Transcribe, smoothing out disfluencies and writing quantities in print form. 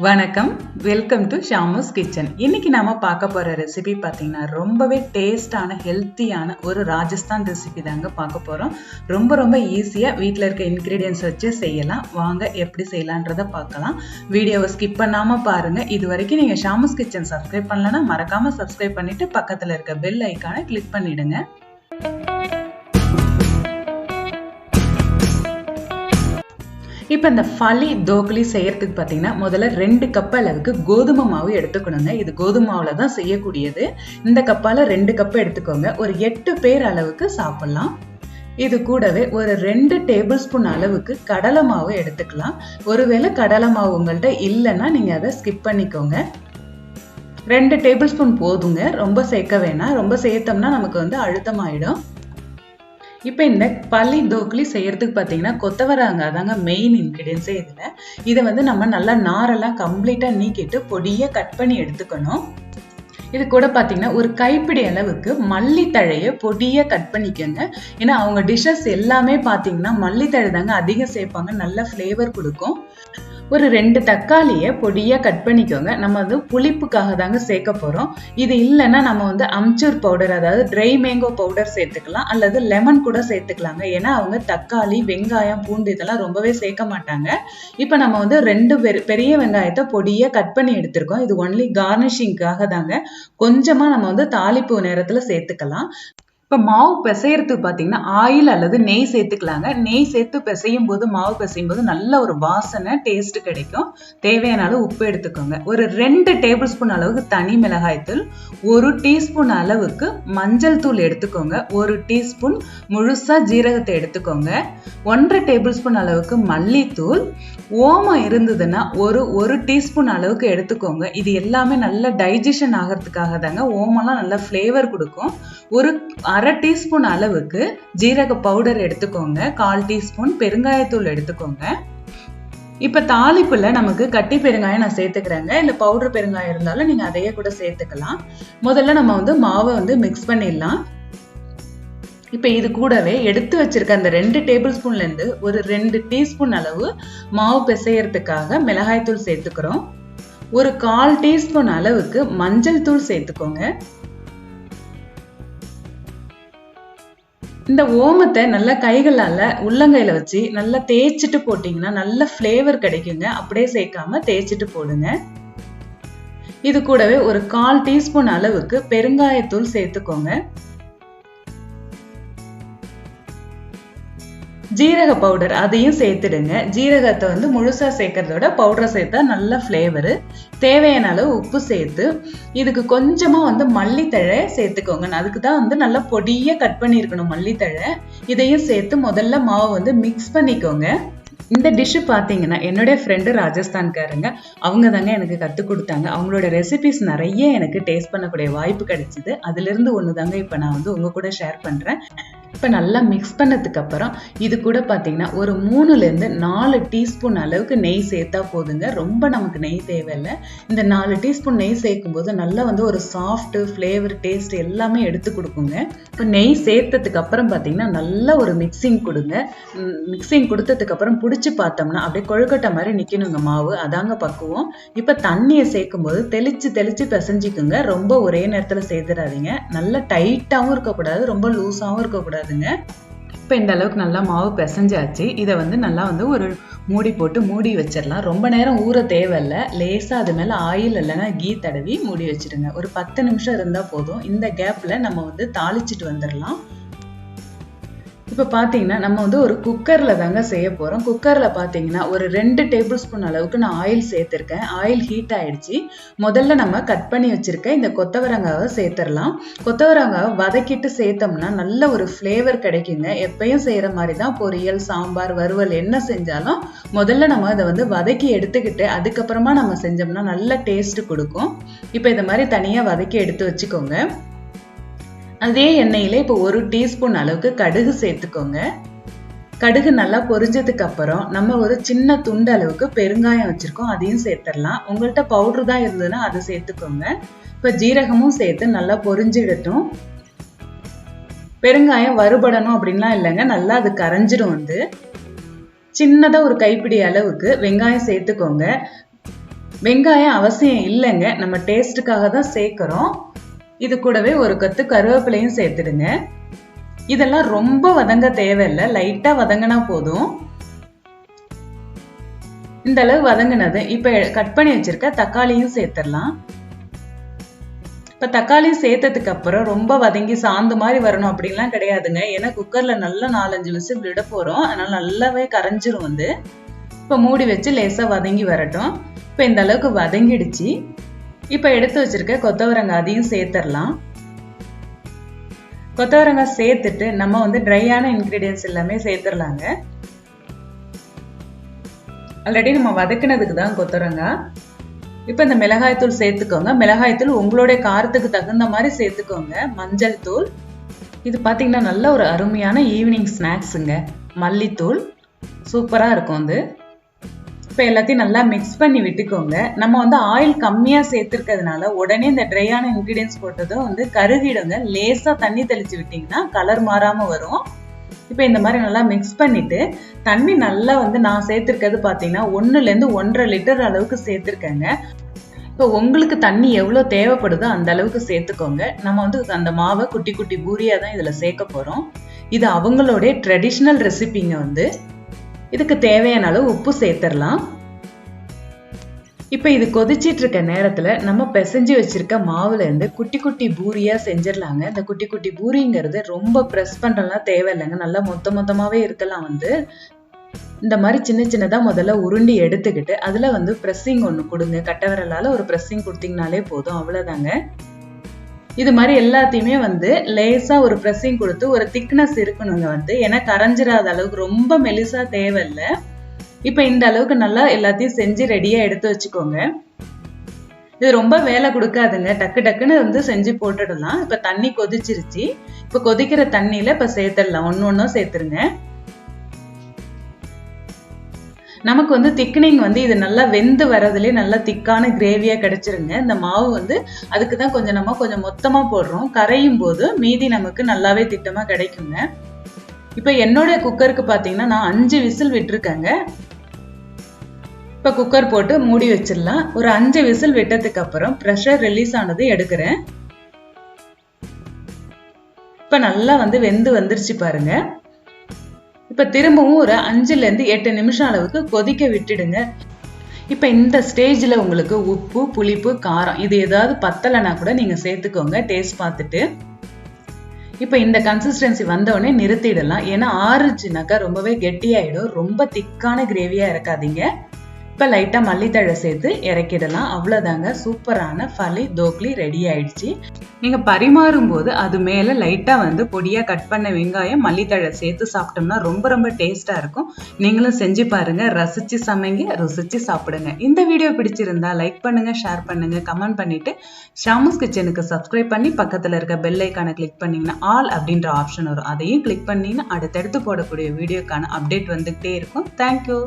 வணக்கம், welcome to ஷாமூஸ் kitchen. இன்னைக்கு நாம பார்க்க போற ரெசிபி பார்த்தீங்கன்னா ரொம்பவே டேஸ்டான ஹெல்த்தியான ஒரு ராஜஸ்தான் ரெசிபி தாங்க பார்க்க போறோம். ரொம்ப ஈஸியா வீட்டில் இருக்க இன்கிரீடியன்ஸ் வச்சு செய்யலாம். வாங்க எப்படி செய்யலான்றத பார்க்கலாம். வீடியோவை ஸ்கிப் பண்ணாம பாருங்க. இது வரைக்கும் நீங்க ஷாமூஸ் கிச்சன் சப்ஸ்கிரைப் பண்ணலன்னா மறக்காம சப்ஸ்கிரைப் பண்ணிட்டு பக்கத்துல இருக்க பெல் ஐக்கானை கிளிக் பண்ணிடுங்க. இப்போ இந்த ஃபலி தோக்லி செய்யறதுக்கு பார்த்தீங்கன்னா முதல்ல 2 கப் அளவுக்கு கோதுமை மாவு எடுத்துக்கணுங்க. இது கோதுமை மாவில் தான் செய்யக்கூடியது. இந்த கப்பால் 2 கப் எடுத்துக்கோங்க. ஒரு 8 பேர் அளவுக்கு சாப்பிட்லாம். இது கூடவே ஒரு 2 டேபிள் ஸ்பூன் அளவுக்கு கடலை மாவு எடுத்துக்கலாம். ஒருவேளை கடலை மாவு உங்கள்கிட்ட இல்லைன்னா நீங்கள் அதை ஸ்கிப் பண்ணிக்கோங்க. 2 டேபிள் ஸ்பூன் போதுங்க, ரொம்ப சேர்க்க வேணாம். ரொம்ப சேர்த்தோம்னா நமக்கு அழுத்தமாயிடும். இப்போ இந்த பலி தோக்லி செய்யறதுக்கு பார்த்தீங்கன்னா கொத்தவரங்காய் தாங்க மெயின் இன்கிரீடியன்ஸே இதில். இதை நம்ம நல்லா நாரெல்லாம் கம்ப்ளீட்டாக நீக்கிட்டு பொடியாக கட் பண்ணி எடுத்துக்கணும். இது கூட பார்த்தீங்கன்னா ஒரு கைப்பிடி அளவுக்கு மல்லித்தழையை பொடியாக கட் பண்ணிக்கோங்க. ஏன்னா அவங்க டிஷ்ஷஸ் எல்லாமே பார்த்தீங்கன்னா மல்லித்தழை தாங்க அதிகம் சேர்ப்பாங்க, நல்ல ஃப்ளேவர் கொடுக்கும். ஒரு 2 தக்காளியை பொடியாக கட் பண்ணிக்கோங்க. நம்ம புளிப்புக்காக தாங்க சேர்க்க போகிறோம். இது இல்லைன்னா நம்ம அம்ச்சூர் பவுடர், அதாவது ட்ரை மேங்கோ பவுடர் சேர்த்துக்கலாம், அல்லது லெமன் கூட சேர்த்துக்கலாங்க. ஏன்னா அவங்க தக்காளி, வெங்காயம், பூண்டு இதெல்லாம் ரொம்பவே சேர்க்க மாட்டாங்க. இப்போ நம்ம 2 பெரிய வெங்காயத்தை பொடியாக கட் பண்ணி எடுத்திருக்கோம். இது ஒன்லி கார்னிஷிங்காக தாங்க. கொஞ்சமாக நம்ம தாளிப்பு நேரத்தில் சேர்த்துக்கலாம். இப்போ மாவு பிசையறதுக்கு பார்த்தீங்கன்னா ஆயில் அல்லது நெய் சேர்த்துக்கலாங்க. நெய் சேர்த்து பிசையும் போது, மாவு பிசையும் போது நல்ல ஒரு வாசனை, டேஸ்ட் கிடைக்கும். தேவையான அளவு உப்பு எடுத்துக்கோங்க. ஒரு 2 டேபிள் ஸ்பூன் அளவுக்கு தனி மிளகாய் தூள், 1 டீஸ்பூன் அளவுக்கு மஞ்சள் தூள் எடுத்துக்கோங்க. 1 டீஸ்பூன் முழுசா ஜீரகத்தை எடுத்துக்கோங்க. 1.5 டேபிள் ஸ்பூன் அளவுக்கு மல்லித்தூள், ஓமம் இருந்ததுன்னா ஒரு டீஸ்பூன் அளவுக்கு எடுத்துக்கோங்க. இது எல்லாமே நல்ல டைஜஷன் ஆகிறதுக்காக தாங்க. ஓமம்லாம் நல்ல ஃப்ளேவர் கொடுக்கும். ஒரு 1/2 டீஸ்பூன் அளவுக்கு ஜீரக பவுடர் எடுத்துக்கோங்க. 1/4 டீஸ்பூன் பெருங்காயத்தூள் எடுத்துக்கோங்க. இப்ப தாளிப்புல நமக்கு கட்டி பெருங்காயம் நான் சேர்த்துக்கிறேங்க. இல்ல பவுடர் பெருங்காயம் இருந்தாலும் நீங்க அதையே கூட சேர்த்துக்கலாம். முதல்ல நம்ம மாவை மிக்ஸ் பண்ணிடலாம். இப்ப இது கூடவே எடுத்து வச்சிருக்க அந்த 2 டேபிள் ஸ்பூன்ல இருந்து ஒரு 2 டீஸ்பூன் அளவு மாவு பிசையறதுக்காக மிளகாய் தூள் சேர்த்துக்கிறோம். ஒரு 1/4 டீஸ்பூன் அளவுக்கு மஞ்சள் தூள் சேர்த்துக்கோங்க. இந்த ஓமத்தை நல்லா கைகளால உள்ளங்கையில வச்சு நல்லா தேய்ச்சிட்டு போட்டீங்கன்னா நல்ல ஃப்ளேவர் கிடைக்குங்க. அப்படியே சேர்க்காம தேய்ச்சிட்டு போடுங்க. இது கூடவே ஒரு 1/4 டீஸ்பூன் அளவுக்கு பெருங்காயத்தூள் சேர்த்துக்கோங்க. ஜீரக பவுடர் அதையும் சேர்த்துடுங்க. ஜீரகத்தை முழுசா சேர்க்கறதோட பவுடரை சேர்த்தா நல்ல ஃப்ளேவரு. தேவையான அளவு உப்பு சேர்த்து இதுக்கு கொஞ்சமா மல்லித்தழை சேர்த்துக்கோங்க. அதுக்கு தான் நல்லா பொடியா கட் பண்ணியிருக்கணும் மல்லித்தழை. இதையும் சேர்த்து முதல்ல மாவு மிக்ஸ் பண்ணிக்கோங்க. இந்த டிஷ்ஷு பார்த்தீங்கன்னா என்னுடைய ஃப்ரெண்டு ராஜஸ்தான்காரங்க, அவங்க தாங்க எனக்கு கற்றுக் கொடுத்தாங்க. அவங்களோட ரெசிபிஸ் நிறைய எனக்கு டேஸ்ட் பண்ணக்கூடிய வாய்ப்பு கிடைச்சிது. அதுலேருந்து ஒன்று தாங்க இப்போ நான் உங்கள் கூட ஷேர் பண்ணுறேன். இப்போ நல்லா மிக்ஸ் பண்ணதுக்கு அப்புறம் இது கூட பார்த்தீங்கன்னா ஒரு 3லேருந்து 4 டீஸ்பூன் அளவுக்கு நெய் சேர்த்தா போதுங்க. ரொம்ப நமக்கு நெய் தேவையில்லை. இந்த 4 டீஸ்பூன் நெய் சேர்க்கும் போது நல்லா ஒரு சாஃப்ட் ஃப்ளேவர், டேஸ்ட் எல்லாமே எடுத்து கொடுக்குங்க. இப்போ நெய் சேர்த்ததுக்கு அப்புறம் பார்த்தீங்கன்னா நல்ல ஒரு மிக்சிங் கொடுங்க. மிக்சிங் கொடுத்ததுக்கு அப்புறம் பிடிச்சி பார்த்தோம்னா அப்படியே கொழுக்கட்டை மாதிரி நிற்கணுங்க மாவு. அதாங்க பக்குவம். இப்போ தண்ணியை சேர்க்கும் போது தெளிச்சு பிசைஞ்சிக்குங்க. ரொம்ப ஒரே நேரத்தில் சேர்த்துடாதீங்க. நல்லா டைட்டாகவும் இருக்கக்கூடாது, ரொம்ப லூஸாகவும் இருக்கக்கூடாது. இப்போ இந்த அளவுக்கு நல்லா மாவு பிசைஞ்சாச்சு. இதை நல்லா ஒரு மூடி போட்டு மூடி வச்சிடலாம். ரொம்ப நேரம் ஊற தேவையில்லை. லேசாக அது மேலே ஆயில் இல்லைன்னா கீ தடவி மூடி வச்சிடுங்க. ஒரு 10 நிமிஷம் இருந்தால் போதும். இந்த கேப்பில் நம்ம தாளிச்சிட்டு வந்துடலாம். இப்போ பார்த்தீங்கன்னா நம்ம ஒரு குக்கரில் தாங்க செய்ய போகிறோம். குக்கரில் பார்த்தீங்கன்னா ஒரு 2 டேபிள் ஸ்பூன் அளவுக்கு நான் ஆயில் சேர்த்துருக்கேன். ஆயில் ஹீட் ஆகிடுச்சு. முதல்ல நம்ம கட் பண்ணி வச்சுருக்க இந்த கொத்தவரங்காவை சேர்த்துடலாம். கொத்தவரங்காவை வதக்கிட்டு சேர்த்தோம்னா நல்ல ஒரு ஃப்ளேவர் கிடைக்குங்க. எப்பயும் செய்கிற மாதிரி தான் பொரியல், சாம்பார், வறுவல் என்ன செஞ்சாலும் முதல்ல நம்ம அதை வதக்கி எடுத்துக்கிட்டு அதுக்கப்புறமா நம்ம செஞ்சோம்னா நல்ல டேஸ்ட் கொடுக்கும். இப்போ இந்த மாதிரி தனியாக வதக்கி எடுத்து வச்சுக்கோங்க. அதே எண்ணெயில இப்போ 1 டீஸ்பூன் அளவுக்கு கடுகு சேர்த்துக்கோங்க. கடுகு நல்லா பொரிஞ்சதுக்கு அப்புறம் நம்ம ஒரு சின்ன துண்டு அளவுக்கு பெருங்காயம் வச்சிருக்கோம், அதையும் சேர்த்துடலாம். உங்கள்கிட்ட பவுடர் தான் இருந்ததுன்னா அதை சேர்த்துக்கோங்க. இப்போ ஜீரகமும் சேர்த்து நல்லா பொரிஞ்சிடட்டும். பெருங்காயம் வறுபடணும் அப்படின்லாம் இல்லைங்க, நல்லா அது கரைஞ்சிடும். சின்னதா ஒரு கைப்பிடி அளவுக்கு வெங்காயம் சேர்த்துக்கோங்க. வெங்காயம் அவசியம் இல்லைங்க, நம்ம டேஸ்ட்டுக்காக தான் சேர்க்கிறோம். இது கூடவே ஒரு கொத்து கருவேப்பிலையும் சேர்த்துடுங்க. இதெல்லாம் ரொம்ப வதங்க தேவையில்லை, லைட்டா வதங்கினா போதும். இந்த அளவு வதங்கினது இப்ப கட் பண்ணி வச்சிருக்க தக்காளியும் சேர்த்துடலாம். இப்ப தக்காளி சேர்த்ததுக்கு அப்புறம் ரொம்ப வதங்கி சாந்து மாதிரி வரணும் அப்படின்லாம் கிடையாதுங்க. ஏன்னா குக்கர்ல நல்லா 4-5 விசில் விட போறோம், அதனால நல்லாவே கரைஞ்சிரும் வந்து. இப்ப மூடி வச்சு லேசா வதங்கி வரட்டும். இப்ப இந்த அளவுக்கு வதங்கிடுச்சு. இப்ப எடுத்து வச்சிருக்க கொத்தவரங்காய் அதையும் சேர்த்துடலாம். கொத்தவரங்காய் சேர்த்துட்டு நம்ம வந்து ட்ரையான இன்கிரீடியன்ஸ் எல்லாமே சேர்த்துடலாங்க. ஆல்ரெடி நம்ம வதக்கினதுக்கு தான் கொத்தவரங்காய். இப்ப இந்த மிளகாய் தூள் சேர்த்துக்கோங்க. மிளகாய் தூள் உங்களுடைய காரத்துக்கு தகுந்த மாதிரி சேர்த்துக்கோங்க. மஞ்சள் தூள், இது பாத்தீங்கன்னா நல்ல ஒரு அருமையான ஈவினிங் ஸ்நாக்ஸுங்க. மல்லித்தூள் சூப்பரா இருக்கும் அது. இப்போ எல்லாத்தையும் நல்லா மிக்ஸ் பண்ணி விட்டுக்கோங்க. நம்ம வந்து ஆயில் கம்மியா சேர்த்துருக்கிறதுனால உடனே இந்த ட்ரையான இன்கிரீடியன்ஸ் போட்டதும் வந்து கருகிடுங்க. லேசா தண்ணி தெளிச்சு விட்டீங்கன்னா கலர் மாறாம வரும். இப்போ இந்த மாதிரி நல்லா மிக்ஸ் பண்ணிட்டு தண்ணி நல்லா வந்து நான் சேர்த்துருக்கிறது பார்த்தீங்கன்னா 1லேருந்து 1.5 லிட்டர் அளவுக்கு சேர்த்துருக்கேங்க. இப்போ உங்களுக்கு தண்ணி எவ்வளோ தேவைப்படுதோ அந்த அளவுக்கு சேர்த்துக்கோங்க. நம்ம வந்து அந்த மாவை குட்டி குட்டி பூரியா தான் இதில் சேர்க்க போகிறோம். இது அவங்களுடைய ட்ரெடிஷ்னல் ரெசிபிங்க வந்து. இதுக்கு தேவையான அளவு உப்பு சேர்த்துடலாம். இப்போ இது கொதிச்சிட்டு இருக்க நேரத்துல நம்ம பிசைஞ்சு வச்சிருக்க மாவுல இருந்து குட்டி குட்டி பூரியா செஞ்சிடலாங்க. இந்த குட்டி குட்டி பூரிங்கிறது ரொம்ப ப்ரெஸ் பண்றதுலாம் தேவையில்லைங்க, நல்லா மொத்தமாவே இருக்கலாம். வந்து இந்த மாதிரி சின்ன சின்னதா முதல்ல உருண்டி எடுத்துக்கிட்டு அதுல வந்து ப்ரெஸ்ஸிங் ஒன்று கொடுங்க. கட்டை விரலால ஒரு ப்ரெஸ்ஸிங் கொடுத்தீங்கனாலே போதும், அவ்வளவுதாங்க. இது மாதிரி எல்லாத்தையுமே வந்து லேசா ஒரு ப்ரெஸ்ஸிங் கொடுத்து ஒரு திக்னஸ் இருக்கணுங்க வந்து, ஏன்னா கரைஞ்சிடாத அளவுக்கு ரொம்ப மெலிசா தேவையில்லை. இப்ப இந்த அளவுக்கு நல்லா எல்லாத்தையும் செஞ்சு ரெடியா எடுத்து வச்சுக்கோங்க. இது ரொம்ப வேலை கொடுக்காதுங்க, டக்கு டக்குன்னு வந்து செஞ்சு போட்டுடலாம். இப்ப தண்ணி கொதிச்சிருச்சு. இப்ப கொதிக்கிற தண்ணியில இப்ப சேர்த்துடலாம். ஒன்னொன்னும் சேர்த்துருங்க. நமக்கு வந்து திக்னிங் வந்து இது நல்லா வெந்து வரதுலேயே நல்லா திக்கான கிரேவியா கிடைச்சிருங்க. இந்த மாவு வந்து அதுக்கு தான் கொஞ்சம் மொத்தமா போடுறோம். கரையும் போது மீதி நமக்கு நல்லாவே திட்டமா கிடைக்குங்க. இப்ப என்னோட குக்கருக்கு பாத்தீங்கன்னா நான் 5 விசில் விட்டுருக்கேங்க. இப்ப குக்கர் போட்டு மூடி வச்சிடலாம். ஒரு 5 விசில் விட்டதுக்கு அப்புறம் ப்ரெஷர் ரிலீஸ் ஆனது எடுக்கிறேன். இப்ப நல்லா வந்து வெந்து வந்துருச்சு பாருங்க. இப்ப திரும்பவும் ஒரு 5லேருந்து 8 நிமிஷம் அளவுக்கு கொதிக்க விட்டுடுங்க. இப்ப இந்த ஸ்டேஜ்ல உங்களுக்கு உப்பு, புளிப்பு, காரம் இது ஏதாவது பத்தலைன்னா கூட நீங்க சேர்த்துக்கோங்க டேஸ்ட் பார்த்துட்டு. இப்ப இந்த கன்சிஸ்டன்சி வந்தோடனே நிறுத்திடலாம். ஏன்னா ஆறுச்சுனாக்கா ரொம்பவே கெட்டியாயிடும். ரொம்ப திக்கான கிரேவியா இருக்காதீங்க. இப்ப லைட்டா மல்லித்தழை சேர்த்து இறக்கிடலாம். அவ்வளவுதாங்க, சூப்பரான ஃபலி தோக்லி ரெடி ஆயிடுச்சு. நீங்க பரிமாறும் போது அது மேல லைட்டா வந்து பொடியா கட் பண்ண வெங்காயம், மல்லித்தழை சேர்த்து சாப்பிட்டோம்னா ரொம்ப டேஸ்டா இருக்கும். நீங்களும் செஞ்சு பாருங்க, ரசிச்சு சமைங்க, ருசிச்சு சாப்பிடுங்க. இந்த வீடியோ பிடிச்சிருந்தா லைக் பண்ணுங்க, ஷேர் பண்ணுங்க, கமெண்ட் பண்ணிட்டு ஷாமுஸ் கிச்சனுக்கு சப்ஸ்கிரைப் பண்ணி பக்கத்துல இருக்க பெல் ஐக்கானை கிளிக் பண்ணீங்கன்னா ஆல் அப்படின்ற ஆப்ஷன் வரும். அதையும் கிளிக் பண்ணீங்கன்னா அடுத்தடுத்து போடக்கூடிய வீடியோக்கான அப்டேட் வந்துகிட்டே இருக்கும். தேங்க்யூ.